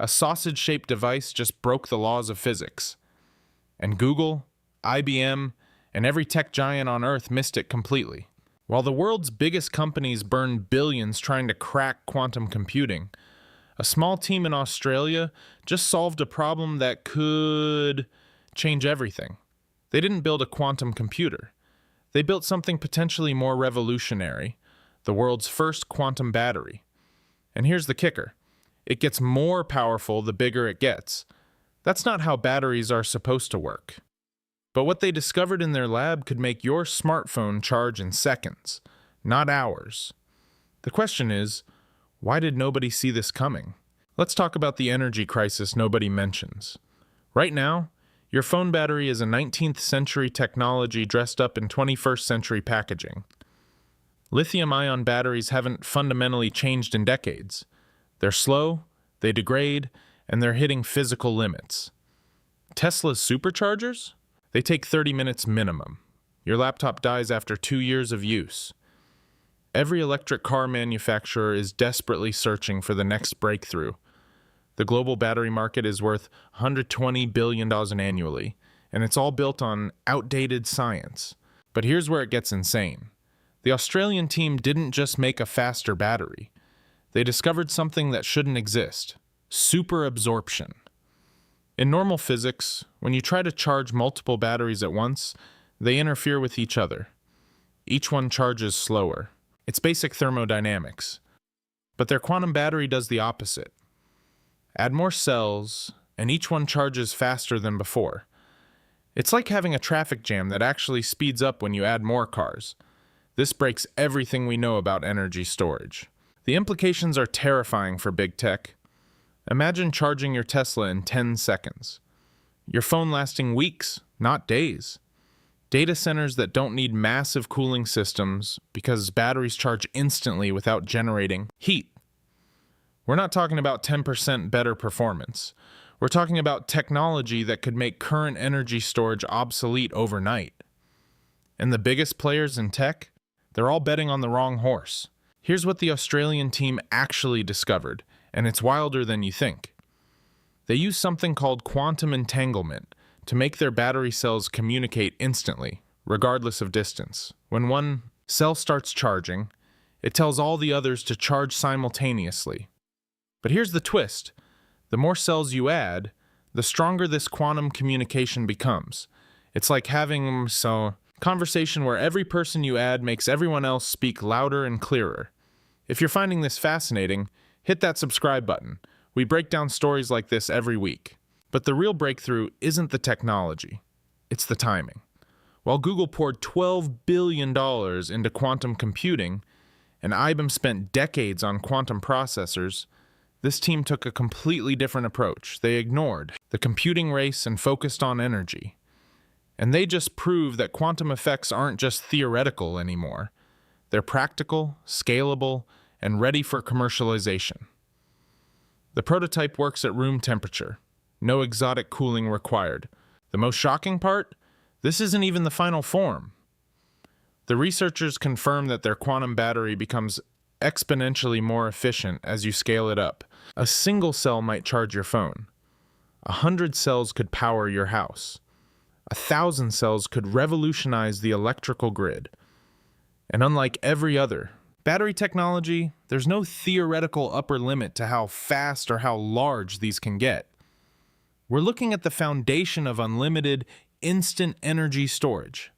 A sausage-shaped device just broke the laws of physics. And Google, IBM, and every tech giant on Earth missed it completely. While the world's biggest companies burn billions trying to crack quantum computing, a small team in Australia just solved a problem that could change everything. They didn't build a quantum computer. They built something potentially more revolutionary, the world's first quantum battery. And here's the kicker. It gets more powerful the bigger it gets. That's not how batteries are supposed to work. But what they discovered in their lab could make your smartphone charge in seconds, not hours. The question is, why did nobody see this coming? Let's talk about the energy crisis nobody mentions. Right now, your phone battery is a 19th century technology dressed up in 21st century packaging. Lithium-ion batteries haven't fundamentally changed in decades. They're slow, they degrade, and they're hitting physical limits. Tesla's superchargers? They take 30 minutes minimum. Your laptop dies after 2 years of use. Every electric car manufacturer is desperately searching for the next breakthrough. The global battery market is worth $120 billion annually, and it's all built on outdated science. But here's where it gets insane. The Australian team didn't just make a faster battery. They discovered something that shouldn't exist: superabsorption. In normal physics, when you try to charge multiple batteries at once, they interfere with each other. Each one charges slower. It's basic thermodynamics. But their quantum battery does the opposite. Add more cells, and each one charges faster than before. It's like having a traffic jam that actually speeds up when you add more cars. This breaks everything we know about energy storage. The implications are terrifying for big tech. Imagine charging your Tesla in 10 seconds. Your phone lasting weeks, not days. Data centers that don't need massive cooling systems because batteries charge instantly without generating heat. We're not talking about 10% better performance. We're talking about technology that could make current energy storage obsolete overnight. And the biggest players in tech? They're all betting on the wrong horse. Here's what the Australian team actually discovered, and it's wilder than you think. They use something called quantum entanglement to make their battery cells communicate instantly, regardless of distance. When one cell starts charging, it tells all the others to charge simultaneously. But here's the twist. The more cells you add, the stronger this quantum communication becomes. It's like having a conversation where every person you add makes everyone else speak louder and clearer. If you're finding this fascinating, hit that subscribe button. We break down stories like this every week. But the real breakthrough isn't the technology, it's the timing. While Google poured $12 billion into quantum computing, and IBM spent decades on quantum processors, this team took a completely different approach. They ignored the computing race and focused on energy. And they just proved that quantum effects aren't just theoretical anymore. They're practical, scalable, and ready for commercialization. The prototype works at room temperature. No exotic cooling required. The most shocking part? This isn't even the final form. The researchers confirm that their quantum battery becomes exponentially more efficient as you scale it up. A single cell might charge your phone. 100 cells could power your house. 1,000 cells could revolutionize the electrical grid. And unlike every other battery technology, there's no theoretical upper limit to how fast or how large these can get. We're looking at the foundation of unlimited, instant energy storage.